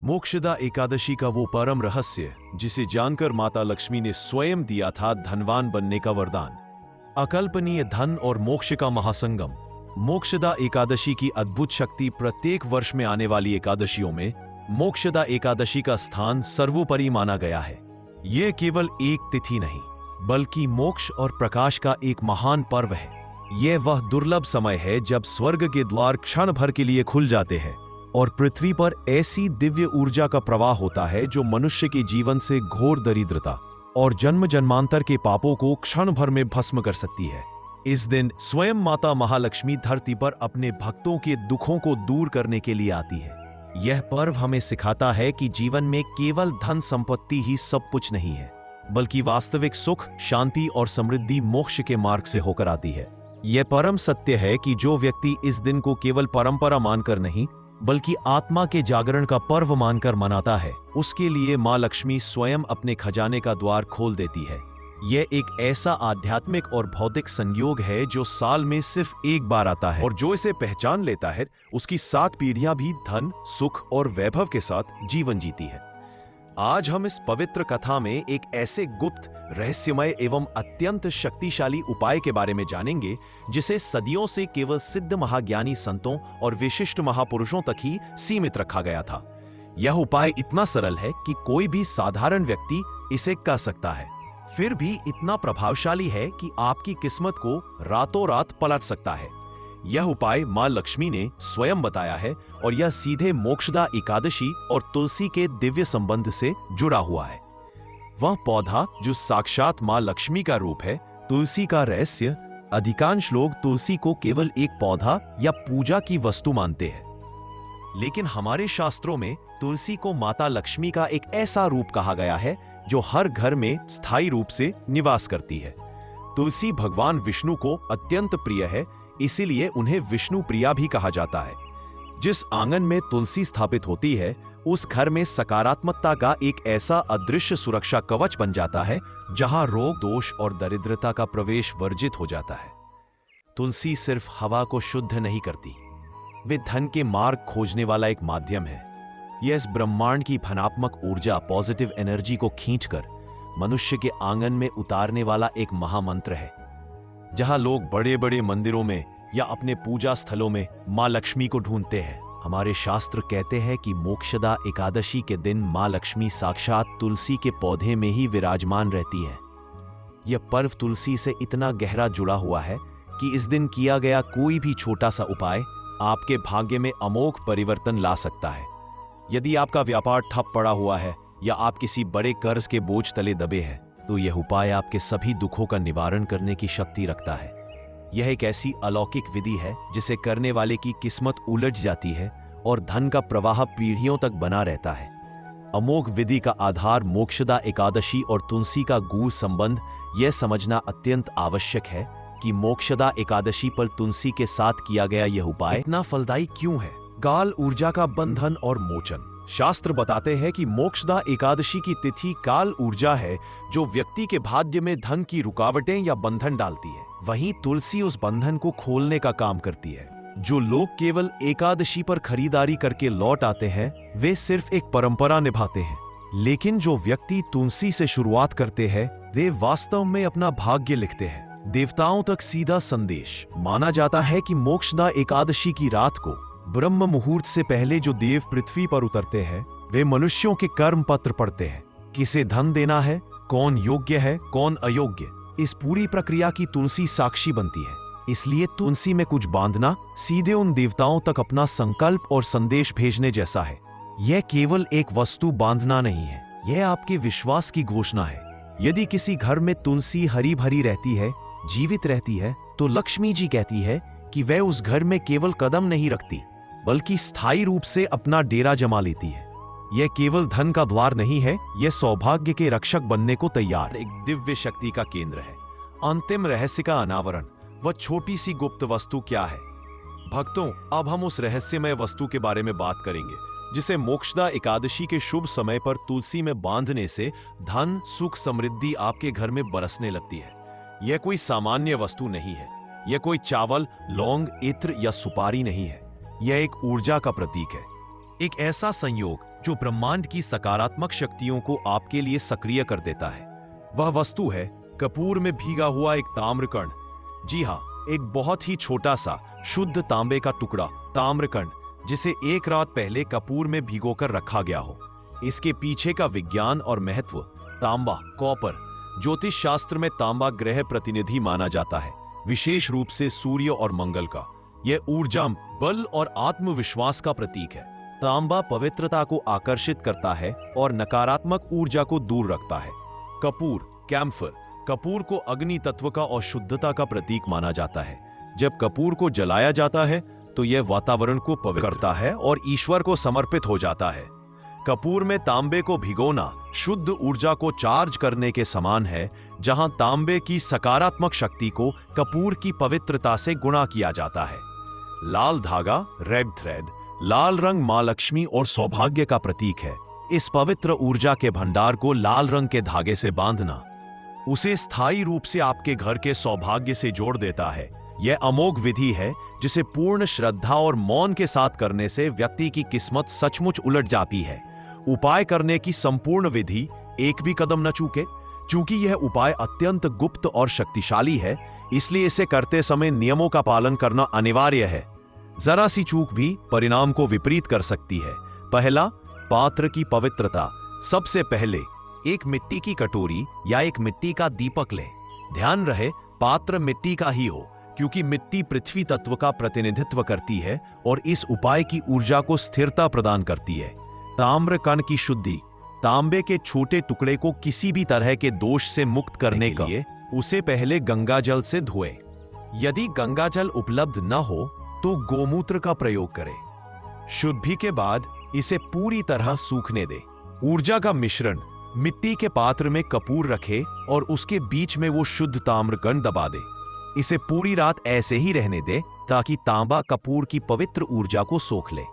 मोक्षदा एकादशी का वो परम रहस्य जिसे जानकर माता लक्ष्मी ने स्वयं दिया था धनवान बनने का वरदान। अकल्पनीय धन और मोक्ष का महासंगम। मोक्षदा एकादशी की अद्भुत शक्ति। प्रत्येक वर्ष में आने वाली एकादशियों में मोक्षदा एकादशी का स्थान सर्वोपरि माना गया है। यह केवल एक तिथि नहीं बल्कि मोक्ष और प्रकाश का एक महान पर्व है। यह वह दुर्लभ समय है जब स्वर्ग के द्वार क्षण भर के लिए खुल जाते हैं और पृथ्वी पर ऐसी दिव्य ऊर्जा का प्रवाह होता है जो मनुष्य के जीवन से घोर दरिद्रता और जन्म जन्मांतर के पापों को क्षण भर में भस्म कर सकती है। इस दिन स्वयं माता महालक्ष्मी धरती पर अपने भक्तों के दुखों को दूर करने के लिए आती है। यह पर्व हमें सिखाता है कि जीवन में केवल धन संपत्ति ही सब कुछ नहीं है, बल्कि वास्तविक सुख, शांति और समृद्धि मोक्ष के मार्ग से होकर आती है। यह परम सत्य है कि जो व्यक्ति इस दिन को केवल परंपरा मानकर नहीं बल्कि आत्मा के जागरण का पर्व मानकर मनाता है, उसके लिए मां लक्ष्मी स्वयं अपने खजाने का द्वार खोल देती है। यह एक ऐसा आध्यात्मिक और भौतिक संयोग है जो साल में सिर्फ एक बार आता है और जो इसे पहचान लेता है उसकी 7 पीढ़ियां भी धन, सुख और वैभव के साथ जीवन जीती है। आज हम इस पवित्र कथा में एक ऐसे गुप्त, रहस्यमय एवं अत्यंत शक्तिशाली उपाय के बारे में जानेंगे जिसे सदियों से केवल सिद्ध महाज्ञानी संतों और विशिष्ट महापुरुषों तक ही सीमित रखा गया था। यह उपाय इतना सरल है कि कोई भी साधारण व्यक्ति इसे कर सकता है, फिर भी इतना प्रभावशाली है कि आपकी किस्मत को रातों रात पलट सकता है। यह उपाय मां लक्ष्मी ने स्वयं बताया है और यह सीधे मोक्षदा एकादशी और तुलसी के दिव्य संबंध से जुड़ा हुआ है। वह पौधा जो साक्षात मां लक्ष्मी का रूप है, तुलसी का रहस्य। अधिकांश लोग तुलसी को केवल एक पौधा या पूजा की वस्तु मानते हैं, लेकिन हमारे शास्त्रों में तुलसी को माता लक्ष्मी का एक ऐसा रूप कहा गया है जो हर घर में स्थायी रूप से निवास करती है। तुलसी भगवान विष्णु को अत्यंत प्रिय है, इसीलिए उन्हें विष्णु प्रिया भी कहा जाता है। जिस आंगन में तुलसी स्थापित होती है उस घर में सकारात्मकता का एक ऐसा अदृश्य सुरक्षा कवच बन जाता है जहां रोग, दोष और दरिद्रता का प्रवेश वर्जित हो जाता है। तुलसी सिर्फ हवा को शुद्ध नहीं करती, वे धन के मार्ग खोजने वाला एक माध्यम है। यह इस ब्रह्मांड की धनात्मक ऊर्जा, पॉजिटिव एनर्जी को खींचकर मनुष्य के आंगन में उतारने वाला एक महामंत्र है। जहां लोग बड़े बड़े मंदिरों में या अपने पूजा स्थलों में मां लक्ष्मी को ढूंढते हैं, हमारे शास्त्र कहते हैं कि मोक्षदा एकादशी के दिन मां लक्ष्मी साक्षात तुलसी के पौधे में ही विराजमान रहती है। यह पर्व तुलसी से इतना गहरा जुड़ा हुआ है कि इस दिन किया गया कोई भी छोटा सा उपाय आपके भाग्य में अमोघ परिवर्तन ला सकता है। यदि आपका व्यापार ठप पड़ा हुआ है या आप किसी बड़े कर्ज के बोझ तले दबे हैं, तो यह उपाय आपके सभी दुखों का निवारण करने की शक्ति रखता है। यह एक ऐसी अलौकिक विधि है जिसे करने वाले की किस्मत उलट जाती है और धन का प्रवाह पीढ़ियों तक बना रहता है। अमोघ विधि का आधार मोक्षदा एकादशी और तुलसी का गूढ़ संबंध। यह समझना अत्यंत आवश्यक है कि मोक्षदा एकादशी पर तुलसी के साथ किया गया यह उपाय इतना फलदायी क्यों है। काल ऊर्जा का बंधन और मोचन। शास्त्र बताते हैं कि मोक्षदा एकादशी की तिथि काल ऊर्जा है जो व्यक्ति के भाग्य में धन की रुकावटें या बंधन डालती है। वहीं तुलसी उस बंधन को खोलने का काम करती है। जो लोग केवल एकादशी पर खरीदारी करके लौट आते हैं वे सिर्फ एक परंपरा निभाते हैं, लेकिन जो व्यक्ति तुलसी से शुरुआत करते हैं वे वास्तव में अपना भाग्य लिखते हैं। देवताओं तक सीधा संदेश। माना जाता है कि मोक्षदा एकादशी की रात को ब्रह्म मुहूर्त से पहले जो देव पृथ्वी पर उतरते हैं वे मनुष्यों के कर्म पत्र पढ़ते हैं। किसे धन देना है, कौन योग्य है, कौन अयोग्य, इस पूरी प्रक्रिया की तुलसी साक्षी बनती है। इसलिए तुलसी में कुछ बांधना सीधे उन देवताओं तक अपना संकल्प और संदेश भेजने जैसा है। यह केवल एक वस्तु बांधना नहीं है, यह आपके विश्वास की घोषणा है। यदि किसी घर में तुलसी हरी भरी रहती है, जीवित रहती है, तो लक्ष्मी जी कहती है कि वह उस घर में केवल कदम नहीं रखती बल्कि स्थायी रूप से अपना डेरा जमा लेती है। यह केवल धन का द्वार नहीं है, यह सौभाग्य के रक्षक बनने को तैयार एक दिव्य शक्ति का केंद्र है। अंतिम रहस्य का अनावरण। वह छोटी सी गुप्त वस्तु क्या है? भक्तों, अब हम उस रहस्यमय वस्तु के बारे में बात करेंगे जिसे मोक्षदा एकादशी के शुभ समय पर तुलसी में बांधने से धन, सुख, समृद्धि आपके घर में बरसने लगती है। यह कोई सामान्य वस्तु नहीं है, यह कोई चावल, लौंग, इत्र या सुपारी नहीं है। यह एक ऊर्जा का प्रतीक है, एक ऐसा संयोग जो ब्रह्मांड की सकारात्मक शक्तियों को आपके लिए सक्रिय कर देता है। वह वस्तु है कपूर में भीगा हुआ एक ताम्रकण। जी हाँ, एक बहुत ही छोटा सा शुद्ध तांबे का टुकड़ा, ताम्रकण, जिसे एक रात पहले कपूर में भिगोकर रखा गया हो। इसके पीछे का विज्ञान और महत्व। तांबा, कॉपर, ज्योतिष शास्त्र में तांबा ग्रह प्रतिनिधि माना जाता है, विशेष रूप से सूर्य और मंगल का। यह ऊर्जा, बल और आत्मविश्वास का प्रतीक है। तांबा पवित्रता को आकर्षित करता है और नकारात्मक ऊर्जा को दूर रखता है। कपूर, कैम्फर, कपूर को अग्नि तत्व का और शुद्धता का प्रतीक माना जाता है। जब कपूर को जलाया जाता है तो यह वातावरण को पवित्र करता है और ईश्वर को समर्पित हो जाता है। कपूर में तांबे को भिगोना शुद्ध ऊर्जा को चार्ज करने के समान है, जहां तांबे की सकारात्मक शक्ति को कपूर की पवित्रता से गुणा किया जाता है। लाल धागा, रेड थ्रेड, लाल रंग मां लक्ष्मी और सौभाग्य का प्रतीक है। इस पवित्र ऊर्जा के भंडार को लाल रंग के धागे से बांधना उसे स्थायी रूप से आपके घर के सौभाग्य से जोड़ देता है। यह अमोघ विधि है जिसे पूर्ण श्रद्धा और मौन के साथ करने से व्यक्ति की किस्मत सचमुच उलट जाती है। उपाय करने की संपूर्ण विधि, एक भी कदम न चूके। चूंकि यह उपाय अत्यंत गुप्त और शक्तिशाली है, इसलिए इसे करते समय नियमों का पालन करना अनिवार्य है। जरा सी चूक भी परिणाम को विपरीत कर सकती है। पहला, पात्र की पवित्रता। सबसे पहले एक मिट्टी की कटोरी या एक मिट्टी का दीपक लें। ध्यान रहे, पात्र मिट्टी का ही हो, क्योंकि मिट्टी पृथ्वी तत्व का प्रतिनिधित्व करती है और इस उपाय की ऊर्जा को स्थिरता प्रदान करती है। ताम्र कण की शुद्धि। तांबे के छोटे टुकड़े को किसी भी तरह के दोष से मुक्त करने के लिए उसे पहले गंगा जल से धोएं। यदि गंगा जल उपलब्ध न हो तो गोमूत्र का प्रयोग करें। शुद्धि के बाद इसे पूरी तरह सूखने दें। ऊर्जा का मिश्रण। मिट्टी के पात्र में कपूर रखें और उसके बीच में वो शुद्ध ताम्रकण दबा दें। इसे पूरी रात ऐसे ही रहने दें ताकि तांबा कपूर की पवित्र ऊर्जा को सोख ले।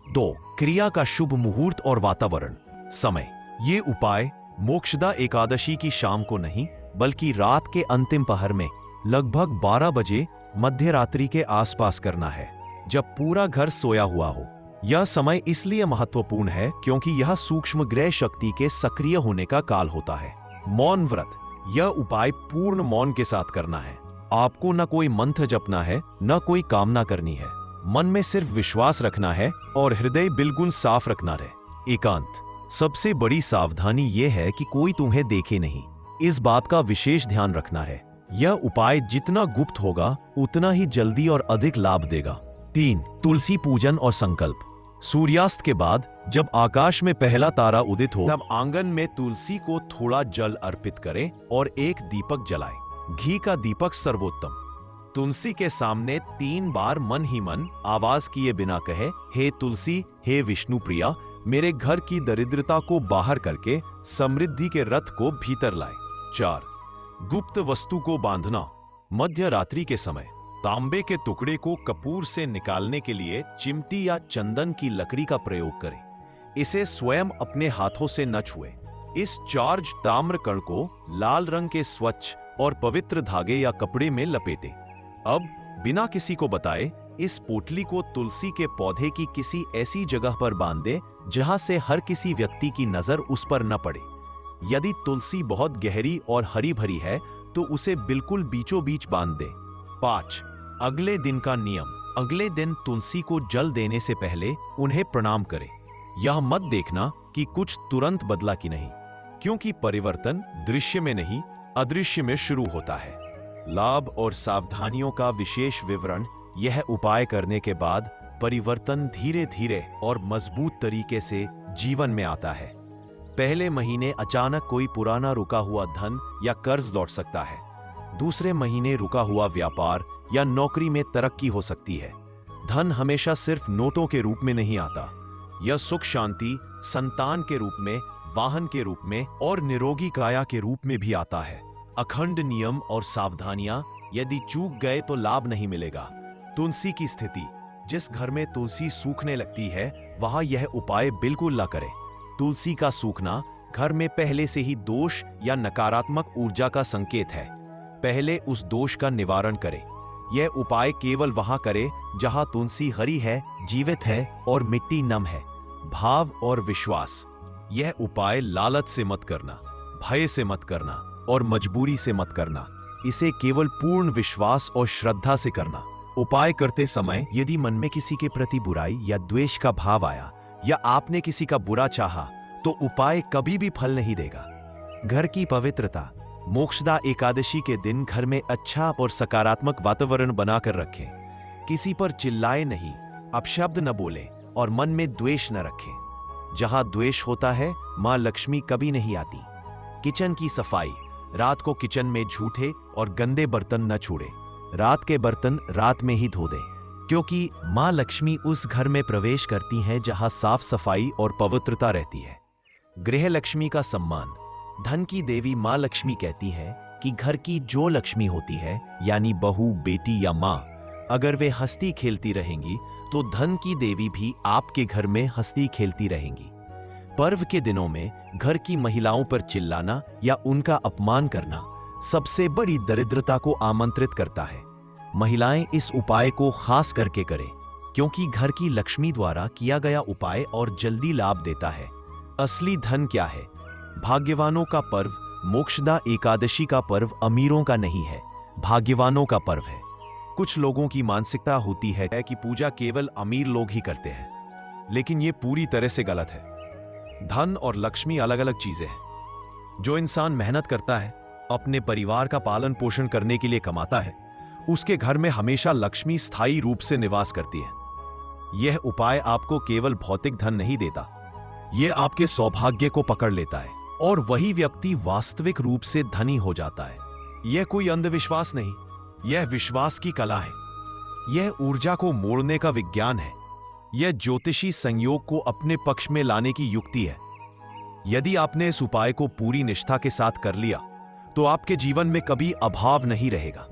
2. क्रिया का शुभ मुहूर्त और वातावरण। समय। ये उपाय मोक्षदा एकादशी की शाम को नहीं, बल्कि रात के अंतिम पहर में लगभग 12 बजे मध्य रात्रि के आसपास करना है, जब पूरा घर सोया हुआ हो। यह समय इसलिए महत्वपूर्ण है क्योंकि यह सूक्ष्म ग्रह शक्ति के सक्रिय होने का काल होता है। मौन व्रत। यह उपाय पूर्ण मौन के साथ करना है। आपको न कोई मंत्र जपना है, न कोई कामना करनी है। मन में सिर्फ विश्वास रखना है और हृदय बिल्कुल साफ रखना है। एकांत। सबसे बड़ी सावधानी यह है कि कोई तुम्हें देखे नहीं। इस बात का विशेष ध्यान रखना है। यह उपाय जितना गुप्त होगा उतना ही जल्दी और अधिक लाभ देगा। 3. तुलसी पूजन और संकल्प। सूर्यास्त के बाद जब आकाश में पहला तारा उदित हो, तब आंगन में तुलसी को थोड़ा जल अर्पित करें और एक दीपक जलाएं। घी का दीपक सर्वोत्तम। तुलसी के सामने 3 बार मन ही मन आवाज किए बिना कहे, हे तुलसी, हे विष्णु प्रिया, मेरे घर की दरिद्रता को बाहर करके समृद्धि के रथ को भीतर लाए। 4. गुप्त वस्तु को बांधना। मध्य रात्रि के समय तांबे के टुकड़े को कपूर से निकालने के लिए चिमटी या चंदन की लकड़ी का प्रयोग करें। इसे स्वयं अपने हाथों से न छुएं। इस चार्ज ताम्र कण को लाल रंग के स्वच्छ और पवित्र धागे या कपड़े में लपेटें। अब बिना किसी को बताए इस पोटली को तुलसी के पौधे की किसी ऐसी जगह पर बांध दें जहां से हर किसी व्यक्ति की नजर उस पर न पड़े। यदि तुलसी बहुत गहरी और हरी भरी है तो उसे बिल्कुल बीचों बीच बांध दें। 5. अगले दिन का नियम। अगले दिन तुलसी को जल देने से पहले उन्हें प्रणाम करें। यह मत देखना कि कुछ तुरंत बदला कि नहीं, क्योंकि परिवर्तन दृश्य में नहीं, अदृश्य में शुरू होता है। लाभ और सावधानियों का विशेष विवरण। यह उपाय करने के बाद परिवर्तन धीरे धीरे और मजबूत तरीके से जीवन में आता है। पहले महीने अचानक कोई पुराना रुका हुआ धन या कर्ज लौट सकता है। दूसरे महीने रुका हुआ व्यापार या नौकरी में तरक्की हो सकती है। धन हमेशा सिर्फ नोटों के रूप में नहीं आता। यह सुख शांति, संतान के रूप में, वाहन के रूप में और निरोगी काया के रूप में भी आता है। अखंड नियम और सावधानियां। यदि चूक गए तो लाभ नहीं मिलेगा। तुलसी की स्थिति। जिस घर में तुलसी सूखने लगती है वहां यह उपाय बिल्कुल न करें। तुलसी का सूखना घर में पहले से ही दोष या नकारात्मक ऊर्जा का संकेत है। पहले उस दोष का निवारण करें। यह उपाय केवल वहां करें जहां तुलसी हरी है, जीवित है और मिट्टी नम है। भाव और विश्वास। यह उपाय लालच से मत करना, भय से मत करना और मजबूरी से मत करना। इसे केवल पूर्ण विश्वास और श्रद्धा से करना। उपाय करते समय यदि मन में किसी के प्रति बुराई या द्वेष का भाव आया या आपने किसी का बुरा चाहा तो उपाय कभी भी फल नहीं देगा। घर की पवित्रता। मोक्षदा एकादशी के दिन घर में अच्छा और सकारात्मक वातावरण बनाकर रखें। किसी पर चिल्लाए नहीं, अपशब्द न बोले और मन में द्वेष न रखें। जहां द्वेष होता है मां लक्ष्मी कभी नहीं आती। किचन की सफाई। रात को किचन में झूठे और गंदे बर्तन न छोड़े। रात के बर्तन रात में ही धो दे, क्योंकि मां लक्ष्मी उस घर में प्रवेश करती हैं जहां साफ सफाई और पवित्रता रहती है। गृह लक्ष्मी का सम्मान। धन की देवी मां लक्ष्मी कहती है कि घर की जो लक्ष्मी होती है यानी बहू, बेटी या मां, अगर वे हंसती खेलती रहेंगी तो धन की देवी भी आपके घर में हंसती खेलती रहेंगी। पर्व के दिनों में घर की महिलाओं पर चिल्लाना या उनका अपमान करना सबसे बड़ी दरिद्रता को आमंत्रित करता है। महिलाएं इस उपाय को खास करके करें, क्योंकि घर की लक्ष्मी द्वारा किया गया उपाय और जल्दी लाभ देता है। असली धन क्या है? भाग्यवानों का पर्व मोक्षदा एकादशी का पर्व अमीरों का नहीं है, भाग्यवानों का पर्व है। कुछ लोगों की मानसिकता होती है कि पूजा केवल अमीर लोग ही करते हैं, लेकिन यह पूरी तरह से गलत है। धन और लक्ष्मी अलग अलग चीजें हैं। जो इंसान मेहनत करता है, अपने परिवार का पालन पोषण करने के लिए कमाता है, उसके घर में हमेशा लक्ष्मी स्थायी रूप से निवास करती है। यह उपाय आपको केवल भौतिक धन नहीं देता, यह आपके सौभाग्य को पकड़ लेता है और वही व्यक्ति वास्तविक रूप से धनी हो जाता है। यह कोई अंधविश्वास नहीं, यह विश्वास की कला है। यह ऊर्जा को मोड़ने का विज्ञान है। यह ज्योतिषी संयोग को अपने पक्ष में लाने की युक्ति है। यदि आपने इस उपाय को पूरी निष्ठा के साथ कर लिया तो आपके जीवन में कभी अभाव नहीं रहेगा।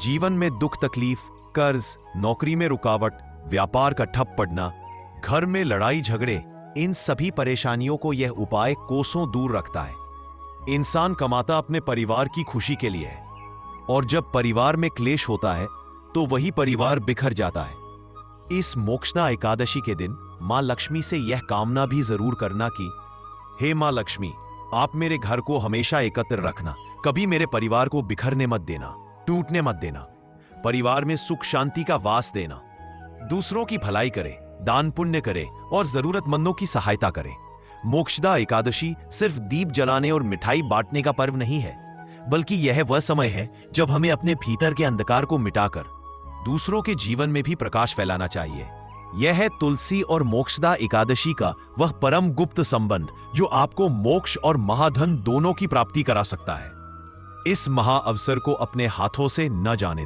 जीवन में दुख तकलीफ, कर्ज, नौकरी में रुकावट, व्यापार का ठप पड़ना, घर में लड़ाई झगड़े, इन सभी परेशानियों को यह उपाय कोसों दूर रखता है। इंसान कमाता अपने परिवार की खुशी के लिए है, और जब परिवार में क्लेश होता है तो वही परिवार बिखर जाता है। इस मोक्षदा एकादशी के दिन मां लक्ष्मी से यह कामना भी जरूर करना कि हे मां लक्ष्मी, आप मेरे घर को हमेशा एकत्र रखना, कभी मेरे परिवार को बिखरने मत देना, टूटने मत देना। परिवार में सुख शांति का वास देना। दूसरों की भलाई करे, दान पुण्य करे और जरूरतमंदों की सहायता करे। मोक्षदा एकादशी सिर्फ दीप जलाने और मिठाई बांटने का पर्व नहीं है, बल्कि यह वह समय है जब हमें अपने भीतर के अंधकार को मिटाकर दूसरों के जीवन में भी प्रकाश फैलाना चाहिए। यह है तुलसी और मोक्षदा एकादशी का वह परम गुप्त संबंध जो आपको मोक्ष और महाधन दोनों की प्राप्ति करा सकता है। इस महा अवसर को अपने हाथों से न जाने दें।